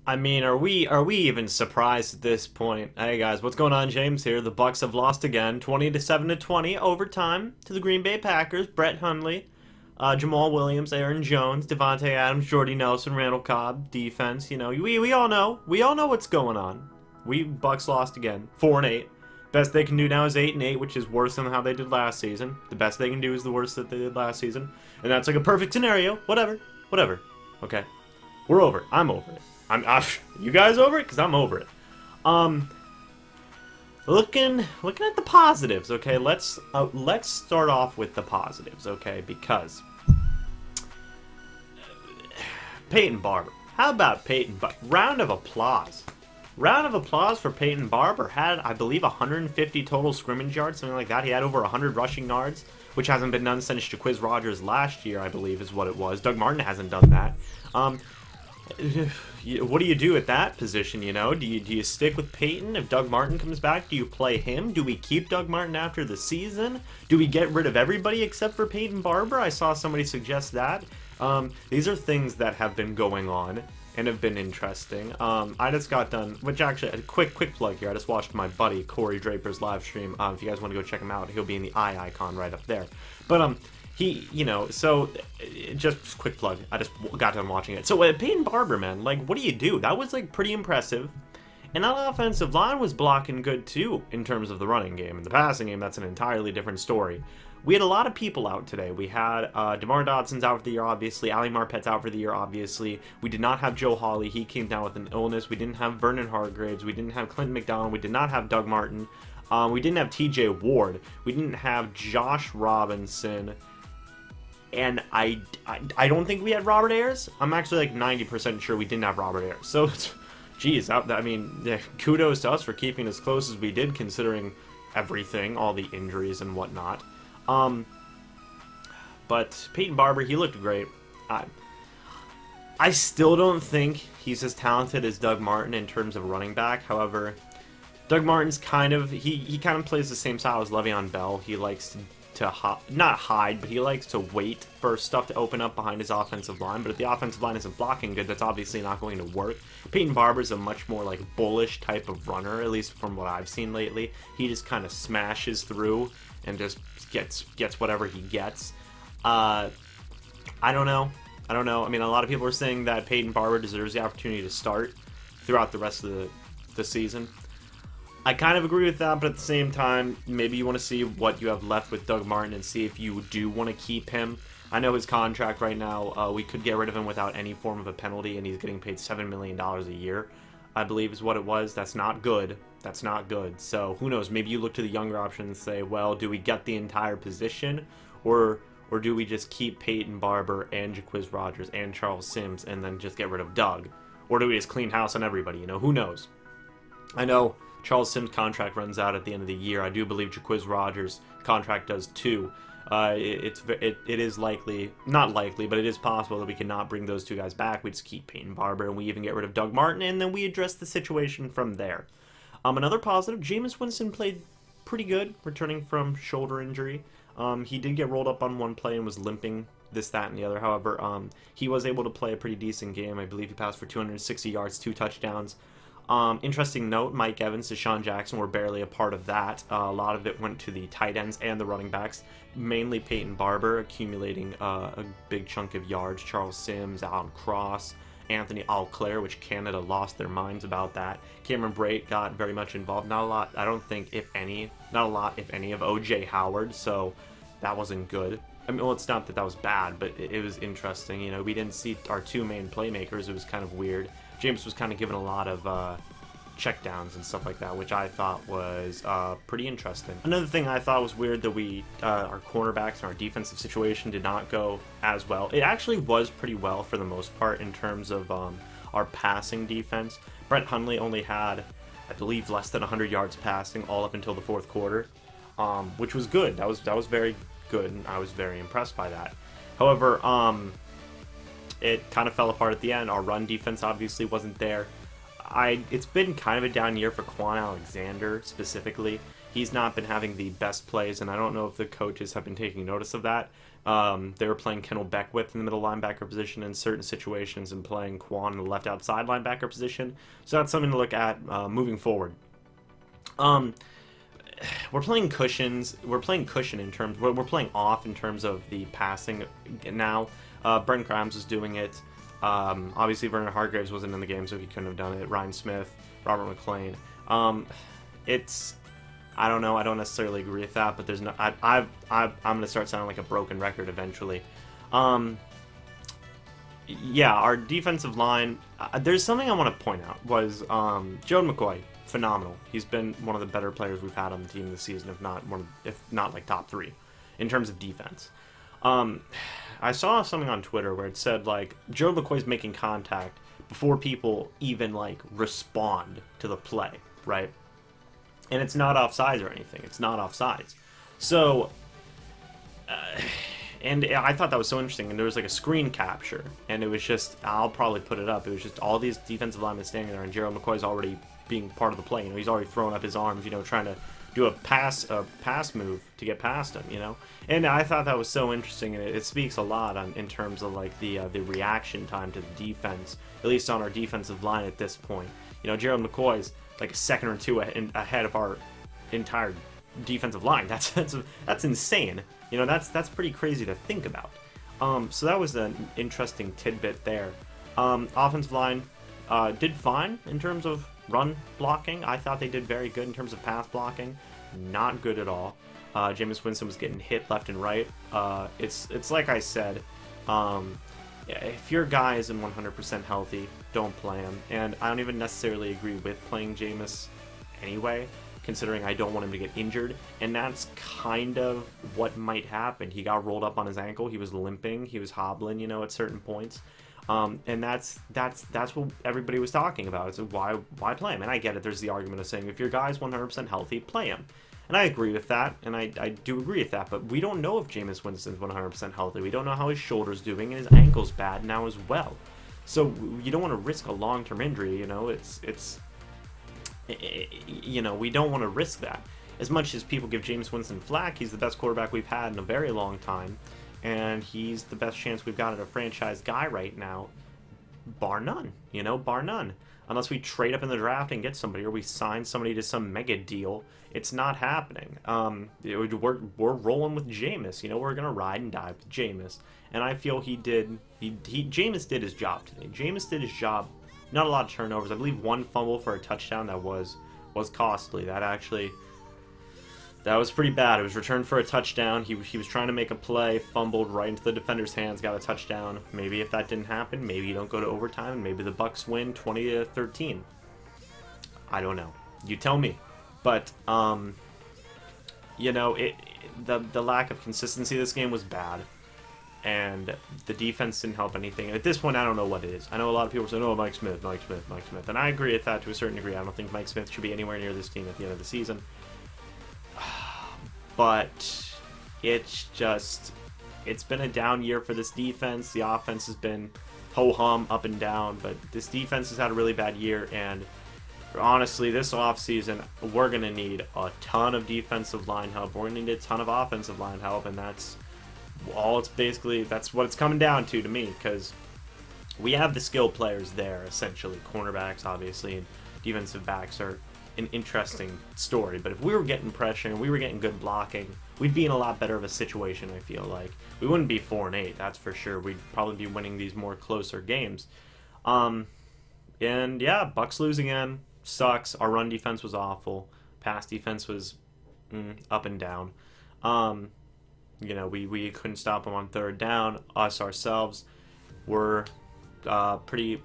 I mean, are we even surprised at this point? Hey guys, what's going on? James here. The Bucks have lost again, 20 to 20 overtime to the Green Bay Packers. Brett Hundley, Jamal Williams, Aaron Jones, Devontae Adams, Jordy Nelson, Randall Cobb, defense. You know, we all know what's going on. Bucks lost again, 4-8. Best they can do now is 8-8, which is worse than how they did last season. The best they can do is the worst that they did last season, and that's like a perfect scenario. Whatever. Okay, we're over it. I'm over it. You guys over it? Because I'm over it. Looking at the positives, okay? Let's start off with the positives, okay? Because Peyton Barber. How about Peyton Barber? Round of applause. Round of applause for Peyton Barber. Had, I believe, 150 total scrimmage yards, something like that. He had over 100 rushing yards, which hasn't been done since Jacquizz Rodgers last year, I believe, is what it was. Doug Martin hasn't done that. What do you do at that position, you know? Do you stick with Peyton? If Doug Martin comes back, do you play him? Do we keep Doug Martin after the season? Do we get rid of everybody except for Peyton Barber? I saw somebody suggest that. These are things that have been going on and have been interesting. I just got done, which actually, a quick plug here. I just watched my buddy Corey Draper's live stream. If you guys want to go check him out, he'll be in the eye icon right up there. But, he, you know, so, just quick plug, I just got done watching it. So, Peyton Barber, man, like, what do you do? That was, like, pretty impressive. And that offensive line was blocking good, too, in terms of the running game. In the passing game, that's an entirely different story. We had a lot of people out today. We had DeMar Dodson's out for the year, obviously. Ali Marpet's out for the year, obviously. We did not have Joe Hawley. He came down with an illness. We didn't have Vernon Hargraves. We didn't have Clinton McDonald. We did not have Doug Martin. We didn't have TJ Ward. We didn't have Josh Robinson. And I don't think we had Robert Ayers. I'm actually like 90% sure we didn't have Robert Ayers. So, geez, I mean, yeah, kudos to us for keeping as close as we did, considering everything, all the injuries and whatnot. But Peyton Barber, he looked great. I still don't think he's as talented as Doug Martin in terms of running back. However, Doug Martin's kind of, he kind of plays the same style as Le'Veon Bell. He likes to not hide, but he likes to wait for stuff to open up behind his offensive line. But if the offensive line isn't blocking good, that's obviously not going to work. Peyton Barber's a much more like bullish type of runner, at least from what I've seen lately. He just kind of smashes through and just gets whatever he gets. I don't know. I mean, a lot of people are saying that Peyton Barber deserves the opportunity to start throughout the rest of the season. I kind of agree with that, but at the same time, maybe you want to see what you have left with Doug Martin and see if you do want to keep him. I know his contract right now, we could get rid of him without any form of a penalty, and he's getting paid $7 million a year, I believe is what it was. That's not good. That's not good. So, who knows? Maybe you look to the younger option and say, well, do we get the entire position, or do we just keep Peyton Barber and Jacquizz Rodgers and Charles Sims and then just get rid of Doug? Or do we just clean house on everybody? You know, who knows? I know Charles Sims' contract runs out at the end of the year. I do believe Jacquizz Rodgers' contract does too. It is likely, not likely, but it is possible that we cannot bring those two guys back. We just keep Peyton Barber, and we even get rid of Doug Martin, and then we address the situation from there. Another positive, Jameis Winston played pretty good, returning from shoulder injury. He did get rolled up on one play and was limping this, that, and the other. However, he was able to play a pretty decent game. I believe he passed for 260 yards, 2 touchdowns. Interesting note, Mike Evans, Deshaun Jackson were barely a part of that. A lot of it went to the tight ends and the running backs, mainly Peyton Barber accumulating a big chunk of yards. Charles Sims, Alan Cross, Anthony Auclair, which Canada lost their minds about that. Cameron Brate got very much involved. Not a lot, I don't think, if any of O.J. Howard, so that wasn't good. I mean, well, it's not that that was bad, but it was interesting. You know, we didn't see our two main playmakers. It was kind of weird. James was kind of given a lot of checkdowns and stuff like that, which I thought was pretty interesting. Another thing I thought was weird that our cornerbacks and our defensive situation did not go as well. It actually was pretty well for the most part in terms of our passing defense. Brett Hundley only had, I believe, less than 100 yards passing all up until the fourth quarter, which was good. That was very good, and I was very impressed by that. However, it kind of fell apart at the end. Our run defense obviously wasn't there. It's been kind of a down year for Quan Alexander specifically. He's not been having the best plays, and I don't know if the coaches have been taking notice of that. They were playing Kendall Beckwith in the middle linebacker position in certain situations and playing Quan in the left outside linebacker position. So that's something to look at moving forward. We're playing cushions. We're playing cushion in terms. We're playing off in terms of the passing now. Brent Grimes was doing it. Obviously, Vernon Hargreaves wasn't in the game, so he couldn't have done it. Ryan Smith, Robert McLean. I don't know. I don't necessarily agree with that, but there's no. I'm gonna start sounding like a broken record eventually. Yeah, our defensive line. There's something I want to point out was Joe McCoy. Phenomenal. He's been one of the better players we've had on the team this season, if not like top 3 in terms of defense. I saw something on Twitter where it said like Joe McCoy's making contact before people even like respond to the play, right? And it's not offsides or anything. It's not offsides. So, and I thought that was so interesting. And there was like a screen capture, and it was just, I'll probably put it up. It was just all these defensive linemen standing there, and Gerald McCoy's already being part of the play. You know, he's already throwing up his arms, you know, trying to do a pass move to get past him, you know. And I thought that was so interesting, and it speaks a lot in terms of like the reaction time to the defense, at least on our defensive line at this point. You know, Gerald McCoy's like a second or two ahead of our entire defensive line. That's insane. You know, that's pretty crazy to think about. So that was an interesting tidbit there. Offensive line did fine in terms of run blocking. I thought they did very good in terms of pass blocking. Not good at all. Jameis Winston was getting hit left and right. It's like I said, if your guy isn't 100% healthy, don't play him. And I don't even necessarily agree with playing Jameis anyway, considering I don't want him to get injured. And that's kind of what might happen. He got rolled up on his ankle. He was limping. He was hobbling, you know, at certain points. And that's what everybody was talking about. It's why play him? And I get it. There's the argument of saying if your guy's 100% healthy, play him. And I agree with that, and I do agree with that. But we don't know if Jameis Winston's 100% healthy. We don't know how his shoulder's doing, and his ankle's bad now as well. So you don't want to risk a long-term injury. You know, you know, we don't want to risk that. As much as people give Jameis Winston flack, he's the best quarterback we've had in a very long time. And he's the best chance we've got at a franchise guy right now, bar none, you know, bar none. Unless we trade up in the draft and get somebody, or we sign somebody to some mega deal, it's not happening. We're rolling with Jameis, you know, we're gonna ride and die with Jameis. And I feel Jameis did his job today. Jameis did his job. Not a lot of turnovers. I believe one fumble for a touchdown that was costly. That was pretty bad. It was returned for a touchdown. He was trying to make a play, fumbled right into the defender's hands, got a touchdown. Maybe if that didn't happen, maybe you don't go to overtime, and maybe the Bucs win 20-13. I don't know. You tell me. But you know, the lack of consistency of this game was bad, and the defense didn't help anything. And at this point, I don't know what it is. I know a lot of people are saying, "Oh, Mike Smith," and I agree with that to a certain degree. I don't think Mike Smith should be anywhere near this team at the end of the season. But it's been a down year for this defense. The offense has been ho-hum, up and down, but this defense has had a really bad year, and honestly, this offseason, we're going to need a ton of defensive line help. We're going to need a ton of offensive line help, and that's what it's coming down to me, because we have the skilled players there, essentially. Cornerbacks, obviously, and defensive backs are an interesting story, but if we were getting pressure and we were getting good blocking, we'd be in a lot better of a situation. I feel like we wouldn't be 4-8, that's for sure. We'd probably be winning these more closer games. And yeah, Bucs lose again. Sucks. Our run defense was awful. Pass defense was up and down. You know, we couldn't stop them on third down. Us ourselves were pretty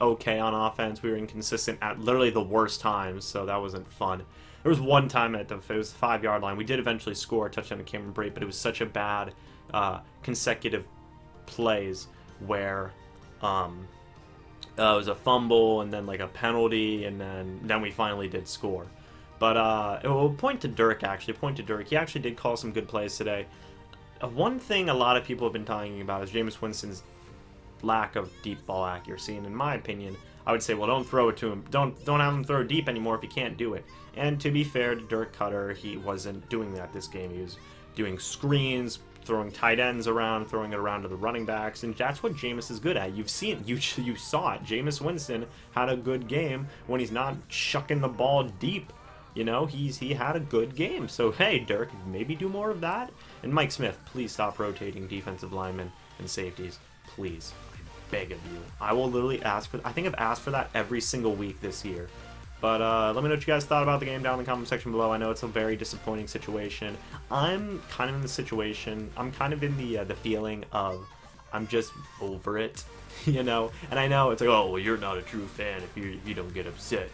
okay on offense. We were inconsistent at literally the worst times, so that wasn't fun. There was one time it was the 5-yard line. We did eventually score a touchdown to Cameron Brate, but it was such a bad consecutive plays where it was a fumble and then like a penalty, and then we finally did score. But we'll point to Dirk, actually. He actually did call some good plays today. One thing a lot of people have been talking about is Jameis Winston's lack of deep ball accuracy, and in my opinion, I would say, well, don't throw it to him. Don't have him throw deep anymore if he can't do it. And to be fair to Dirk Cutter, he wasn't doing that this game. He was doing screens, throwing tight ends around, throwing it around to the running backs, and that's what Jameis is good at. You've seen, you saw it. Jameis Winston had a good game when he's not chucking the ball deep. You know, he had a good game. So hey, Dirk, maybe do more of that. And Mike Smith, please stop rotating defensive linemen and safeties, please. I beg of you. I will literally ask for. I think I've asked for that every single week this year. But let me know what you guys thought about the game down in the comment section below. I know it's a very disappointing situation. I'm kind of in the situation. I'm kind of in the feeling of I'm just over it, you know. And I know it's like, oh, well, you're not a true fan if you don't get upset.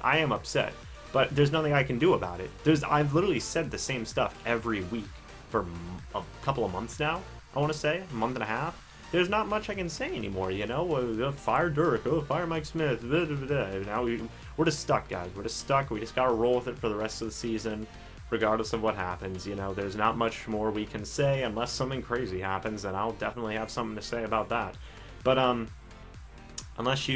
I am upset, but there's nothing I can do about it. I've literally said the same stuff every week for a couple of months now. I want to say a month and a half. There's not much I can say anymore, you know. Fire Dirk, fire Mike Smith. Now we're just stuck, guys. We're just stuck. We just gotta roll with it for the rest of the season, regardless of what happens. You know, there's not much more we can say unless something crazy happens, and I'll definitely have something to say about that. But unless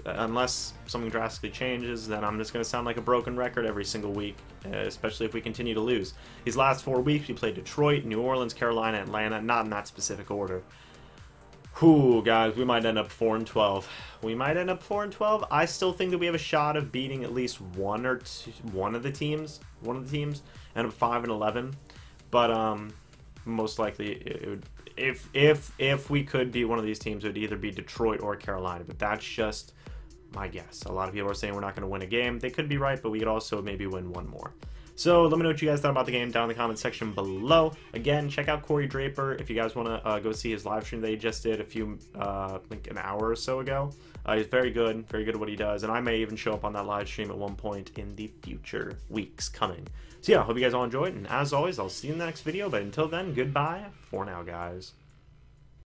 unless something drastically changes, then I'm just gonna sound like a broken record every single week, especially if we continue to lose. These last 4 weeks, we played Detroit, New Orleans, Carolina, Atlanta. Not in that specific order. Whew, guys, we might end up 4-12. We might end up 4-12. I still think that we have a shot of beating at least one of the teams. End up 5-11. But most likely, it would, if we could beat one of these teams, it would either be Detroit or Carolina. But that's just my guess. A lot of people are saying we're not going to win a game. They could be right, but we could also maybe win one more. So let me know what you guys thought about the game down in the comment section below. Again, check out Corey Draper if you guys want to go see his live stream that he just did like an hour or so ago. He's very good at what he does, and I may even show up on that live stream at one point in the future weeks coming. So yeah, hope you guys all enjoyed, and as always, I'll see you in the next video, but until then, goodbye for now, guys.